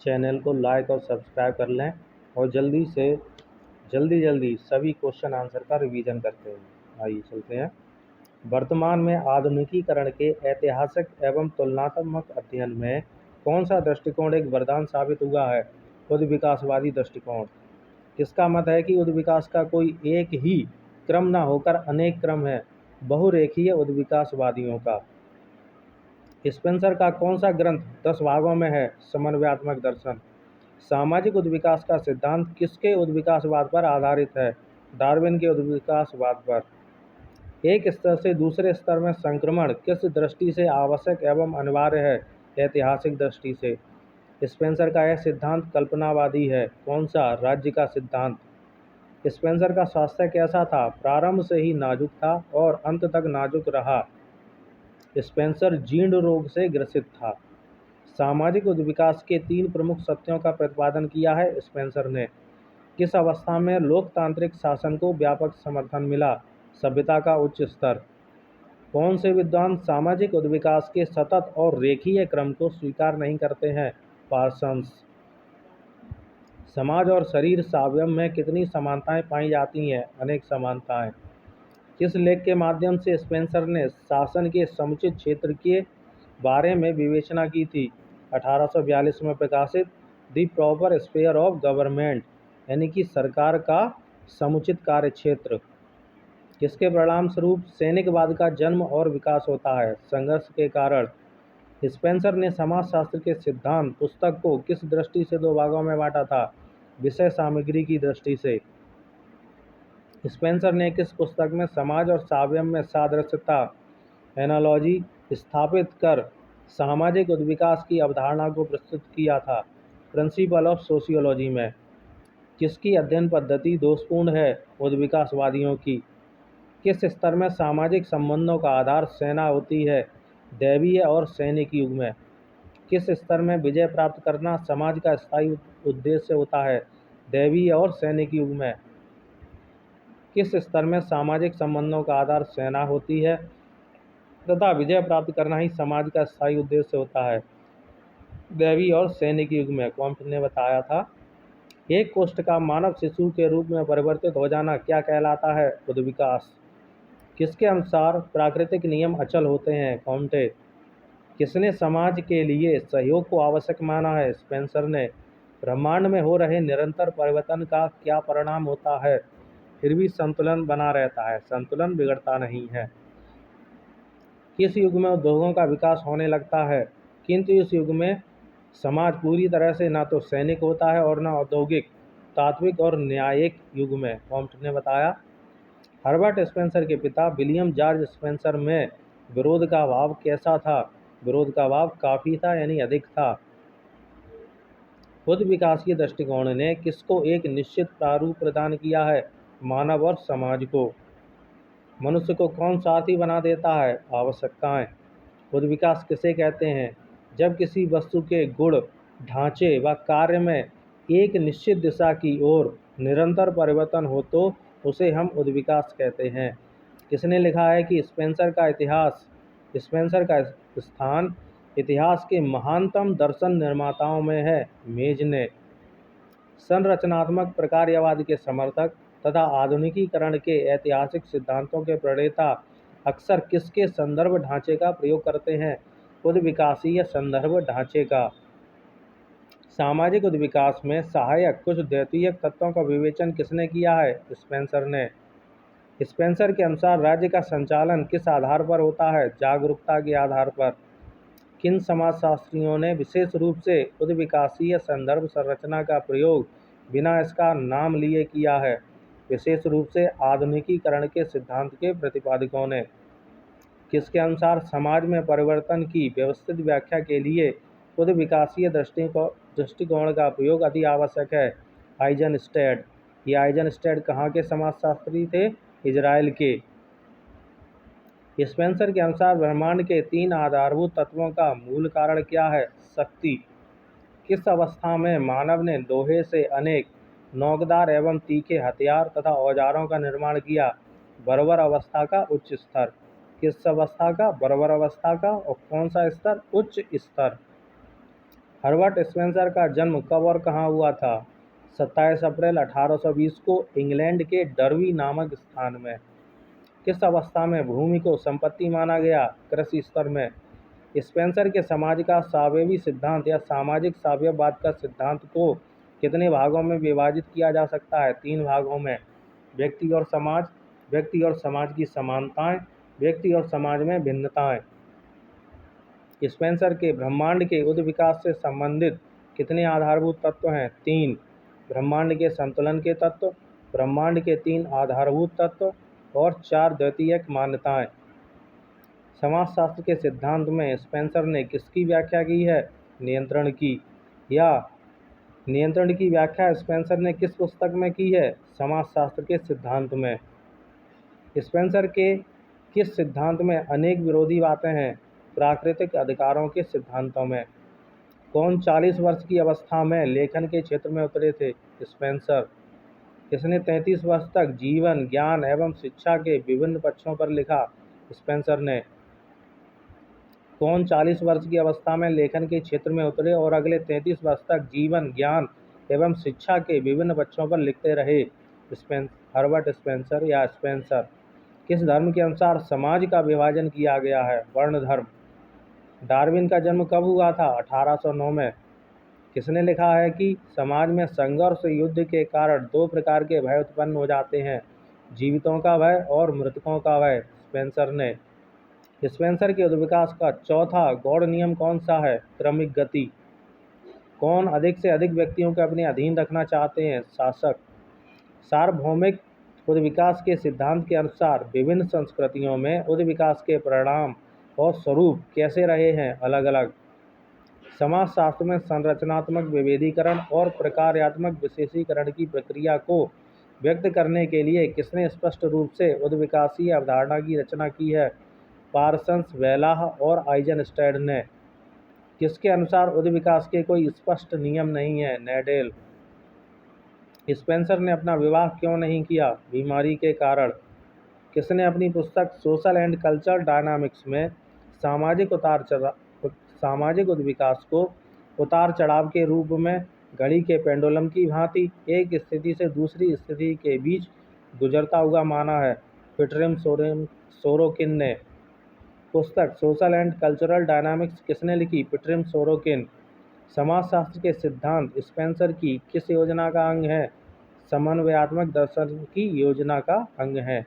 Channel को like और subscribe कर लें और जल्दी सभी क्वेश्चन आंसर का रिवीजन करते हैं। आइए चलते हैं। वर्तमान में आधुनिकीकरण के ऐतिहासिक एवं तुलनात्मक अध्ययन में कौन सा दृष्टिकोण एक वरदान साबित हुआ है? उद्विकासवादी दृष्टिकोण। किसका मत है कि उद्विकास का कोई एक ही क्रम न होकर अनेक क्रम है? बहुरेखीय उद्विकासवादियों का। स्पेंसर का कौन सा ग्रंथ 10 भागों में है? समन्वयात्मक दर्शन। सामाजिक उद्विकास का सिद्धांत किसके उद्विकासवाद पर आधारित है? डार्विन के उद्विकासवाद पर। एक स्तर से दूसरे स्तर में संक्रमण किस दृष्टि से आवश्यक एवं अनिवार्य है? ऐतिहासिक दृष्टि से। स्पेंसर का यह सिद्धांत कल्पनावादी है। कौन सा? राज्य का सिद्धांत। स्पेंसर का स्वास्थ्य कैसा था? प्रारंभ से ही नाजुक था और अंत तक नाजुक रहा। स्पेंसर जीर्ण रोग से ग्रसित था। सामाजिक उद्विकास के 3 प्रमुख सत्यों का प्रतिपादन किया है स्पेंसर ने। किस अवस्था में लोकतांत्रिक शासन को व्यापक समर्थन मिला? सभ्यता का उच्च स्तर। कौन से विद्वान सामाजिक उद्विकास के सतत और रेखीय क्रम को स्वीकार नहीं करते हैं? पार्सन्स। समाज और शरीर सावयव में कितनी समानताएं पाई जाती हैं? अनेक समानताएं। किस लेख के माध्यम से स्पेंसर ने शासन के समुचित क्षेत्र के बारे में विवेचना की थी? 1842 में प्रकाशित the proper sphere of government, यानी कि सरकार का समुचित कार्यक्षेत्र। किसके परिणाम स्वरूप सैनिकवाद का जन्म और विकास होता है? संघर्ष के कारण। स्पेंसर ने समाजशास्त्र के सिद्धांत पुस्तक को किस दृष्टि से 2 भागों में बांटा था? विषय सामग्री की दृष्टि से। स्पेंसर ने किस पुस्तक में समाज और सावयव में सादृश्यता एनालॉजी स्थापित कर सामाजिक उद्विकास की अवधारणा को प्रस्तुत किया था? प्रिंसिपल ऑफ सोशियोलॉजी में। किसकी अध्ययन पद्धति दोषपूर्ण है? उद्विकासवादियों की। किस स्तर में सामाजिक संबंधों का आधार सेना होती है? दैवीय और सैनिक युग में। किस स्तर में विजय प्राप्त करना समाज का स्थायी उद्देश्य होता है? दैवीय और सैनिक युग में। किस स्तर में सामाजिक संबंधों का आधार सेना होती है तथा विजय प्राप्त करना ही समाज का स्थायी उद्देश्य होता है? दैवीय और सैनिक युग में। कॉम्ट ने बताया था। एक कोष्ठ का मानव शिशु के रूप में परिवर्तित हो जाना क्या कहलाता है? उद्विकास। किसके अनुसार प्राकृतिक नियम अचल होते हैं? कॉम्टे। किसने समाज के लिए सहयोग को आवश्यक माना है? स्पेंसर ने। ब्रह्मांड में हो रहे निरंतर परिवर्तन का क्या परिणाम होता है? फिर भी संतुलन बना रहता है, संतुलन बिगड़ता नहीं है। किस युग में उद्योगों का विकास होने लगता है? किंतु इस युग में समाज पूरी तरह से ना तो सैनिक होता है और न औद्योगिक, तात्विक और न्यायिक युग में। कॉम्ट ने बताया। हर्बर्ट स्पेंसर के पिता विलियम जॉर्ज स्पेंसर में विरोध का भाव कैसा था? विरोध का भाव काफी था, यानी अधिक था। उद्विकासीय दृष्टिकोण ने किसको एक निश्चित प्रारूप प्रदान किया है? मानव और समाज को। मनुष्य को कौन साथी बना देता है? आवश्यकताएं। उद्विकास किसे कहते हैं? जब किसी वस्तु के गुण, ढांचे व कार्य में एक निश्चित दिशा की ओर निरंतर परिवर्तन हो तो उसे हम उद्विकास कहते हैं। किसने लिखा है कि स्पेंसर का स्थान इतिहास के महानतम दर्शन निर्माताओं में है? मेज ने। संरचनात्मक प्रकार्यवाद के समर्थक तथा आधुनिकीकरण के ऐतिहासिक सिद्धांतों के प्रणेता अक्सर किसके संदर्भ ढांचे का प्रयोग करते हैं? उद्विकासीय संदर्भ ढांचे का। सामाजिक उद्विकास में सहायक कुछ द्वितीयक तत्वों का विवेचन किसने किया है? स्पेंसर ने। स्पेंसर के अनुसार राज्य का संचालन किस आधार पर होता है? जागरूकता के आधार पर। किन समाजशास्त्रियों ने विशेष रूप से उद्विकासीय संदर्भ संरचना का प्रयोग बिना इसका नाम लिए किया है? विशेष रूप से आधुनिकीकरण के सिद्धांत के प्रतिपादकों ने। किसके अनुसार समाज में परिवर्तन की व्यवस्थित व्याख्या के लिए उद्विकासीय दृष्टिकोण का प्रयोग अति आवश्यक है? आइजनस्टैड। ये आइजनस्टैड कहाँ के समाजशास्त्री थे? इजराइल के। स्पेंसर के अनुसार ब्रह्मांड के 3 आधारभूत तत्वों का मूल कारण क्या है? शक्ति। किस अवस्था में मानव ने लोहे से अनेक नोकदार एवं तीखे हथियार तथा औजारों का निर्माण किया? बर्बर अवस्था का उच्च स्तर। किस अवस्था का? बर्बर अवस्था का। और कौन सा स्तर? उच्च स्तर। हर्बर्ट स्पेंसर का जन्म कब और कहाँ हुआ था? 27 अप्रैल 1820 को इंग्लैंड के डर्बी नामक स्थान में। किस अवस्था में भूमि को संपत्ति माना गया? कृषि स्तर में। स्पेंसर के समाज का सावेवी सिद्धांत या सामाजिक साम्यवाद का सिद्धांत को कितने भागों में विभाजित किया जा सकता है? 3 भागों में। व्यक्ति और समाज, व्यक्ति और समाज की समानताएं, व्यक्ति और समाज में भिन्नताएं। स्पेंसर के ब्रह्मांड के उद्विकास से संबंधित कितने आधारभूत तत्व हैं? 3। ब्रह्मांड के संतुलन के तत्व, ब्रह्मांड के 3 आधारभूत तत्व और 4 द्वितीयक मान्यताएं। समाजशास्त्र के सिद्धांत में स्पेंसर ने किसकी व्याख्या की है? नियंत्रण की। या नियंत्रण की व्याख्या स्पेंसर ने किस पुस्तक में की है? समाजशास्त्र के सिद्धांत में। स्पेंसर के किस सिद्धांत में अनेक विरोधी बातें हैं? प्राकृतिक अधिकारों के सिद्धांतों में। कौन 40 वर्ष की अवस्था में लेखन के क्षेत्र में उतरे थे? स्पेंसर। इसने 33 वर्ष तक जीवन, ज्ञान एवं शिक्षा के विभिन्न पक्षों पर लिखा? स्पेंसर ने। कौन 40 वर्ष की अवस्था में लेखन के क्षेत्र में उतरे और अगले 33 वर्ष तक जीवन, ज्ञान एवं शिक्षा के विभिन्न पक्षों पर लिखते रहे? हर्बर्ट स्पेंसर या स्पेंसर। किस धर्म के अनुसार समाज का विभाजन किया गया है? वर्ण धर्म। डार्विन का जन्म कब हुआ था? 1809 में। किसने लिखा है कि समाज में संघर्ष युद्ध के कारण 2 प्रकार के भय उत्पन्न हो जाते हैं? जीवितों का भय और मृतकों का भय। स्पेंसर ने। स्पेंसर के उद्विकास का चौथा गौड़ नियम कौन सा है? क्रमिक गति। कौन अधिक से अधिक व्यक्तियों को अपने अधीन रखना चाहते हैं? शासक। सार्वभौमिक उद्विकास के सिद्धांत के अनुसार विभिन्न संस्कृतियों में उद्विकास के परिणाम और स्वरूप कैसे रहे हैं? अलग अलग। समाजशास्त्र में संरचनात्मक विभेदीकरण और प्रकार्यात्मक विशेषीकरण की प्रक्रिया को व्यक्त करने के लिए किसने स्पष्ट रूप से उद्विकासीय अवधारणा की रचना की है? पार्सन्स, वेलाह और आइजनस्टाइन ने। किसके अनुसार उद्विकास के कोई स्पष्ट नियम नहीं है? नेडेल। स्पेंसर ने अपना विवाह क्यों नहीं किया? बीमारी के कारण। किसने अपनी पुस्तक सोशल एंड कल्चरल डायनामिक्स में सामाजिक उद्विकास को उतार चढ़ाव के रूप में घड़ी के पेंडुलम की भांति एक स्थिति से दूसरी स्थिति के बीच गुजरता हुआ माना है? पिटरिम सोरोकिन ने। पुस्तक सोशल एंड कल्चरल डायनामिक्स किसने लिखी? पिटरिम सोरोकिन। समाजशास्त्र के सिद्धांत स्पेंसर की किस योजना का अंग है? समन्वयात्मक दर्शन की योजना का अंग है।